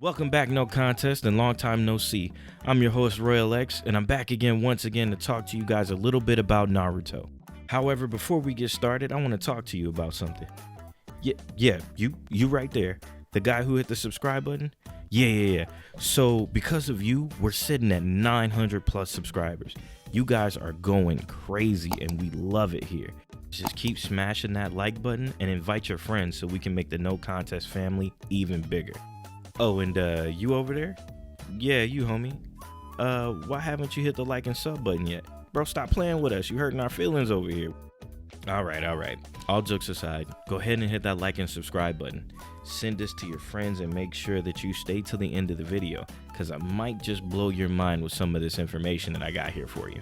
Welcome back, No Contest, and long time no see. I'm your host, Royal X, and I'm back once again to talk to you guys a little bit about Naruto. However, before we get started, I want to talk to you about something. Yeah, you right there. The guy who hit the subscribe button? Yeah. So, because of you, we're sitting at 900 plus subscribers. You guys are going crazy, and we love it here. Just keep smashing that like button and invite your friends so we can make the No Contest family even bigger. Oh, and you over there? Yeah, you homie. Why haven't you hit the like and sub button yet? Bro, stop playing with us. You hurting our feelings over here. All right. All jokes aside, go ahead and hit that like and subscribe button. Send this to your friends and make sure that you stay till the end of the video, because I might just blow your mind with some of this information that I got here for you.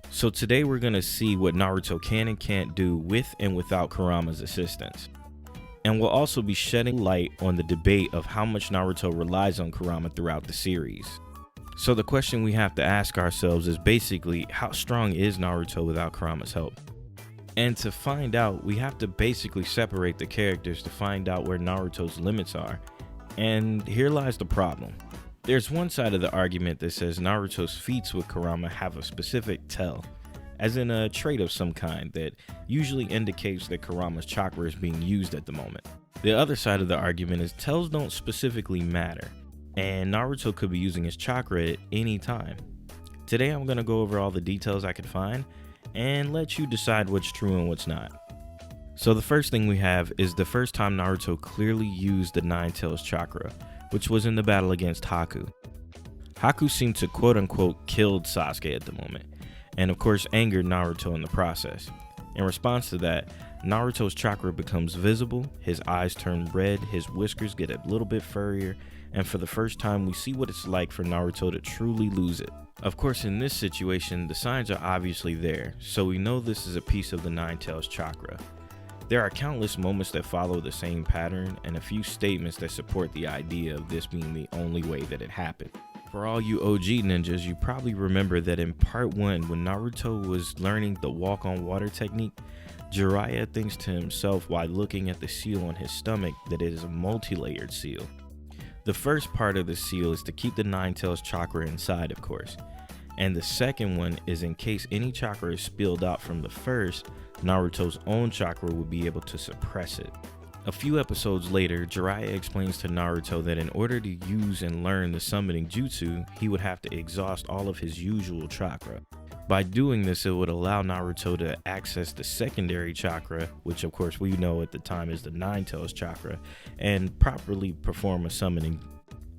So today we're going to see what Naruto can and can't do with and without Kurama's assistance. And we'll also be shedding light on the debate of how much Naruto relies on Kurama throughout the series. So the question we have to ask ourselves is basically, how strong is Naruto without Kurama's help? And to find out, we have to basically separate the characters to find out where Naruto's limits are. And here lies the problem. There's one side of the argument that says Naruto's feats with Kurama have a specific tell, as in a trait of some kind that usually indicates that Kurama's chakra is being used at the moment. The other side of the argument is tells don't specifically matter, and Naruto could be using his chakra at any time. Today I'm going to go over all the details I could find and let you decide what's true and what's not. So the first thing we have is the first time Naruto clearly used the Nine Tails chakra, which was in the battle against Haku. Haku seemed to quote-unquote killed Sasuke at the moment, and of course angered Naruto in the process. In response to that, Naruto's chakra becomes visible, his eyes turn red, his whiskers get a little bit furrier, and for the first time we see what it's like for Naruto to truly lose it. Of course, in this situation, the signs are obviously there, so we know this is a piece of the Nine Tails chakra. There are countless moments that follow the same pattern and a few statements that support the idea of this being the only way that it happened. For all you OG ninjas, you probably remember that in part 1, when Naruto was learning the walk on water technique, Jiraiya thinks to himself while looking at the seal on his stomach that it is a multi-layered seal. The first part of the seal is to keep the Nine Tails chakra inside, of course, and the second one is in case any chakra is spilled out from the first, Naruto's own chakra would be able to suppress it. A few episodes later, Jiraiya explains to Naruto that in order to use and learn the summoning jutsu, he would have to exhaust all of his usual chakra. By doing this, it would allow Naruto to access the secondary chakra, which of course we know at the time is the Nine Tails chakra, and properly perform a summoning.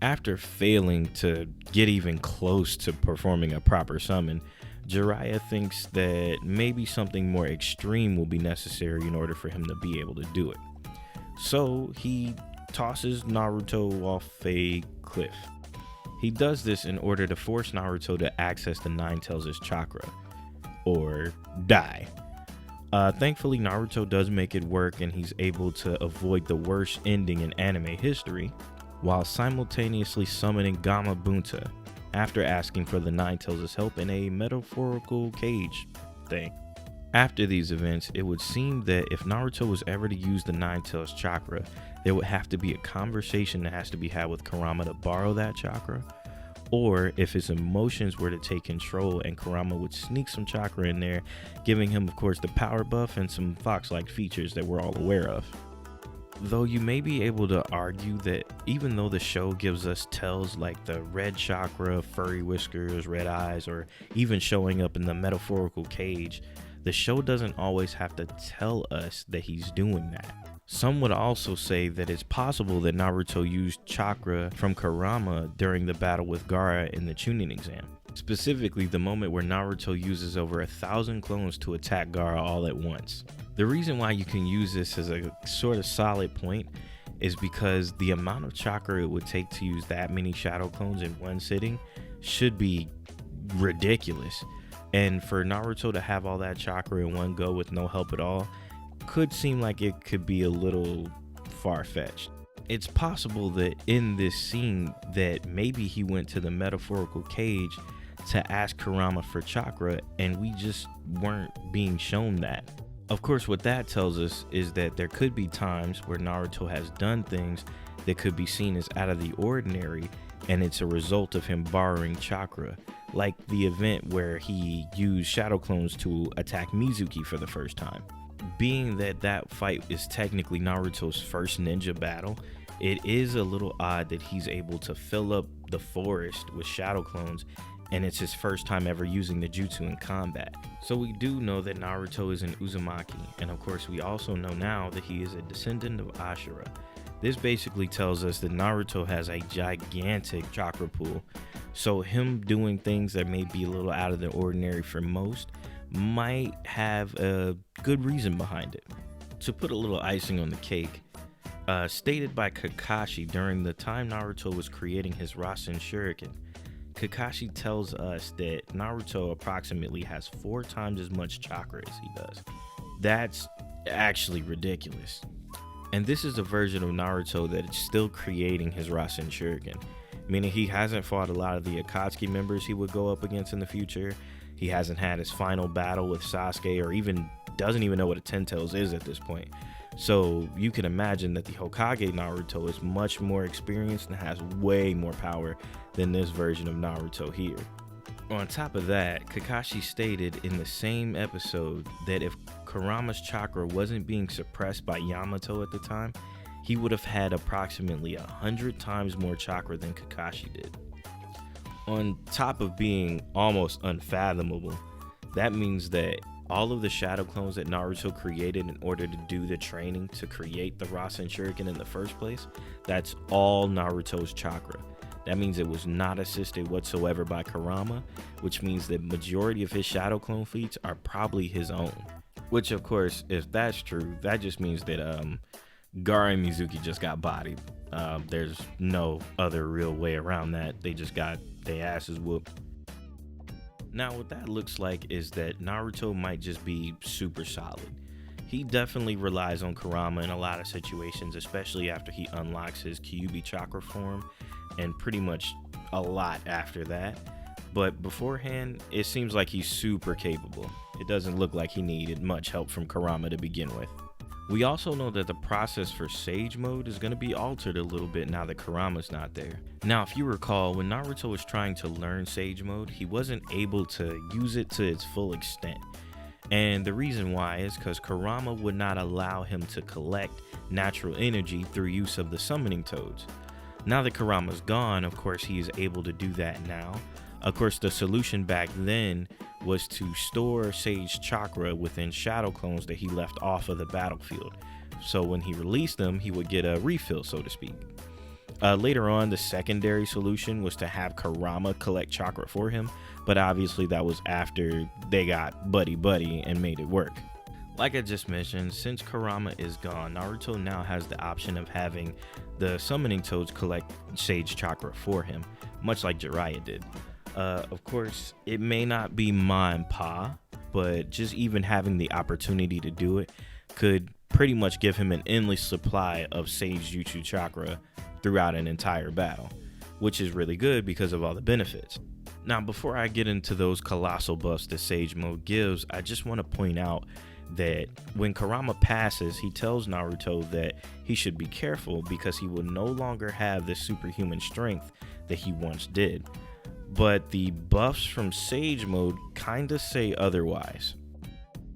After failing to get even close to performing a proper summon, Jiraiya thinks that maybe something more extreme will be necessary in order for him to be able to do it. So he tosses Naruto off a cliff. He does this in order to force Naruto to access the Nine Tails' chakra, or die. Thankfully, Naruto does make it work and he's able to avoid the worst ending in anime history, while simultaneously summoning Gamma Bunta, after asking for the Nine Tails' help in a metaphorical cage thing. After these events, it would seem that if Naruto was ever to use the Nine Tails chakra, there would have to be a conversation that has to be had with Kurama to borrow that chakra, or if his emotions were to take control and Kurama would sneak some chakra in there, giving him of course the power buff and some fox-like features that we're all aware of. Though you may be able to argue that even though the show gives us tells like the red chakra, furry whiskers, red eyes, or even showing up in the metaphorical cage, the show doesn't always have to tell us that he's doing that. Some would also say that it's possible that Naruto used chakra from Kurama during the battle with Gaara in the Chunin exam. Specifically, the moment where Naruto uses over 1,000 clones to attack Gaara all at once. The reason why you can use this as a sort of solid point is because the amount of chakra it would take to use that many shadow clones in one sitting should be ridiculous. And for Naruto to have all that chakra in one go with no help at all could seem like it could be a little far-fetched. It's possible that in this scene that maybe he went to the metaphorical cage to ask Kurama for chakra, and we just weren't being shown that. Of course, what that tells us is that there could be times where Naruto has done things that could be seen as out of the ordinary, and it's a result of him borrowing chakra, like the event where he used shadow clones to attack Mizuki for the first time. Being that that fight is technically Naruto's first ninja battle, it is a little odd that he's able to fill up the forest with shadow clones, and it's his first time ever using the jutsu in combat. So we do know that Naruto is an Uzumaki, and of course we also know now that he is a descendant of Ashura. This basically tells us that Naruto has a gigantic chakra pool, so him doing things that may be a little out of the ordinary for most might have a good reason behind it. To put a little icing on the cake, stated by Kakashi during the time Naruto was creating his Rasen Shuriken, Kakashi tells us that Naruto approximately has 4 times as much chakra as he does. That's actually ridiculous. And this is a version of Naruto that is still creating his Rasen Shuriken, meaning he hasn't fought a lot of the Akatsuki members he would go up against in the future. He hasn't had his final battle with Sasuke, or even doesn't even know what a Ten Tails is at this point. So you can imagine that the Hokage Naruto is much more experienced and has way more power than this version of Naruto here. On top of that, Kakashi stated in the same episode that if Kurama's chakra wasn't being suppressed by Yamato at the time, he would have had approximately 100 times more chakra than Kakashi did. On top of being almost unfathomable, that means that all of the shadow clones that Naruto created in order to do the training to create the Rasen Shuriken in the first place, that's all Naruto's chakra. That means it was not assisted whatsoever by Kurama, which means the majority of his shadow clone feats are probably his own. Which, of course, if that's true, that just means that Gaara and Mizuki just got bodied. There's no other real way around that. They just got their asses whooped. Now, what that looks like is that Naruto might just be super solid. He definitely relies on Kurama in a lot of situations, especially after he unlocks his Kyuubi chakra form, and pretty much a lot after that. But beforehand, it seems like he's super capable. It doesn't look like he needed much help from Kurama to begin with. We also know that the process for Sage Mode is going to be altered a little bit now that Kurama's not there. Now, if you recall, when Naruto was trying to learn Sage Mode, he wasn't able to use it to its full extent. And the reason why is because Kurama would not allow him to collect natural energy through use of the summoning toads. Now that Kurama's gone, of course, he is able to do that now. Of course, the solution back then was to store Sage Chakra within shadow clones that he left off of the battlefield. So when he released them, he would get a refill, so to speak. Later on, the secondary solution was to have Kurama collect chakra for him, but obviously that was after they got buddy-buddy and made it work. Like I just mentioned, since Kurama is gone, Naruto now has the option of having the summoning toads collect Sage Chakra for him, much like Jiraiya did. Of course, it may not be Ma and Pa, but just even having the opportunity to do it could pretty much give him an endless supply of Sage Jutsu Chakra throughout an entire battle, which is really good because of all the benefits. Now, before I get into those colossal buffs that Sage Mode gives, I just want to point out that when Kurama passes, he tells Naruto that he should be careful because he will no longer have the superhuman strength that he once did. But the buffs from Sage Mode kinda say otherwise.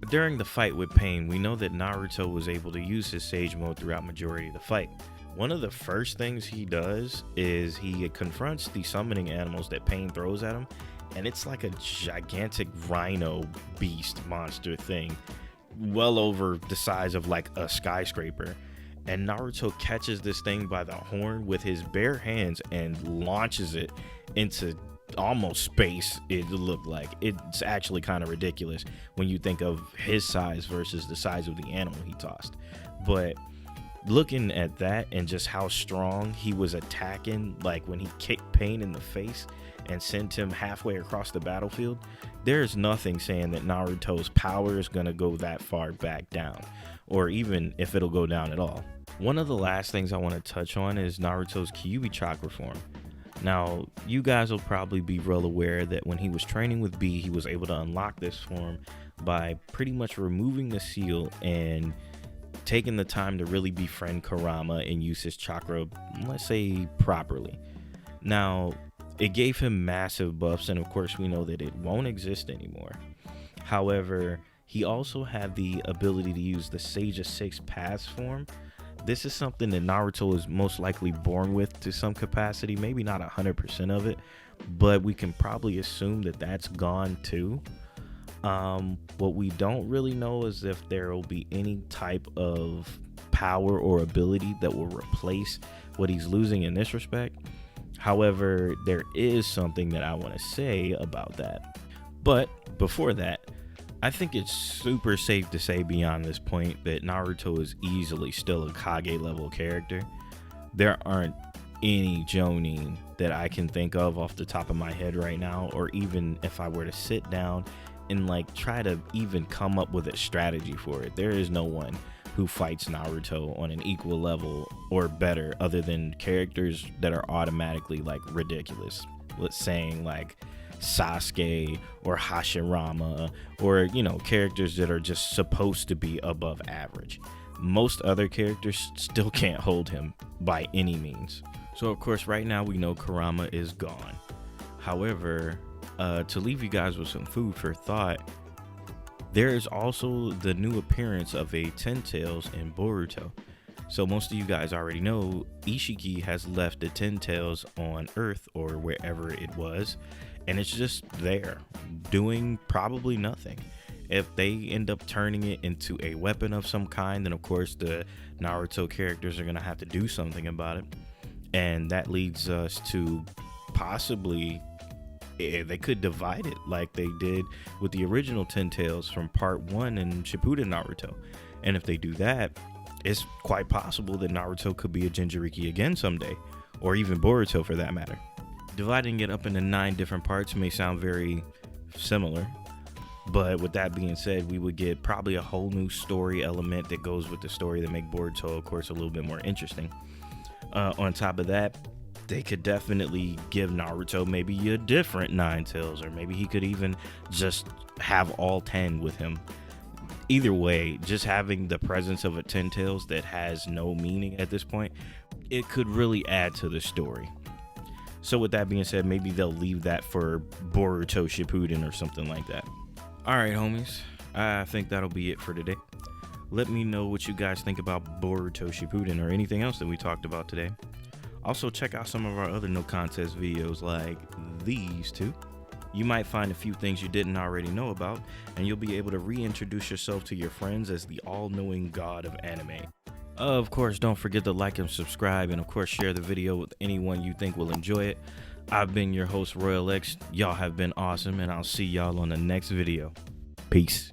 During the fight with Pain, we know that Naruto was able to use his Sage Mode throughout majority of the fight. One of the first things he does is he confronts the summoning animals that Pain throws at him, and it's like a gigantic rhino beast monster thing, well over the size of like a skyscraper. And Naruto catches this thing by the horn with his bare hands and launches it into almost space. It looked like it's actually kind of ridiculous when you think of his size versus the size of the animal he tossed. But looking at that and just how strong he was attacking, like when he kicked Pain in the face and sent him halfway across the battlefield, there's nothing saying that Naruto's power is gonna go that far back down, or even if it'll go down at all. One of the last things I want to touch on is Naruto's Kyuubi chakra form. Now, you guys will probably be well aware that when he was training with B, he was able to unlock this form by pretty much removing the seal and taking the time to really befriend Kurama and use his chakra, let's say, properly. Now, it gave him massive buffs, and of course we know that it won't exist anymore. However, he also had the ability to use the Sage of Six Paths form. This is something that Naruto is most likely born with to some capacity, maybe not 100% of it, but we can probably assume that that's gone too. What we don't really know is if there will be any type of power or ability that will replace what he's losing in this respect. However, there is something that I want to say about that. But before that, I think it's super safe to say beyond this point that Naruto is easily still a Kage level character. There aren't any Jonin that I can think of off the top of my head right now, or even if I were to sit down and like try to even come up with a strategy for it, there is no one who fights Naruto on an equal level or better other than characters that are automatically like ridiculous. Let's saying like Sasuke or Hashirama, or characters that are just supposed to be above average. Most other characters still can't hold him by any means. So of course right now we know Kurama is gone. However, to leave you guys with some food for thought, there is also the new appearance of a Ten Tails in Boruto. So most of you guys already know Ishiki has left the Ten Tails on Earth or wherever it was, and it's just there doing probably nothing. If they end up turning it into a weapon of some kind, then of course the Naruto characters are gonna have to do something about it, and that leads us to possibly they could divide it like they did with the original Ten Tails from part 1 in Shippuden Naruto. And if they do that, it's quite possible that Naruto could be a Jinchuriki again someday, or even Boruto for that matter. Dividing it up into 9 different parts may sound very similar, but with that being said, we would get probably a whole new story element that goes with the story that make Boruto, of course, a little bit more interesting. On top of that, they could definitely give Naruto maybe a different Nine Tails, or maybe he could even just have all 10 with him. Either way, just having the presence of a Ten Tails that has no meaning at this point, it could really add to the story. So with that being said, maybe they'll leave that for Boruto Shippuden or something like that. Alright homies, I think that'll be it for today. Let me know what you guys think about Boruto Shippuden or anything else that we talked about today. Also check out some of our other no contest videos like these two. You might find a few things you didn't already know about, and you'll be able to reintroduce yourself to your friends as the all-knowing god of anime. Of course, don't forget to like and subscribe, and of course share the video with anyone you think will enjoy it. I've been your host, Royal X. Y'all have been awesome, and I'll see y'all on the next video. Peace.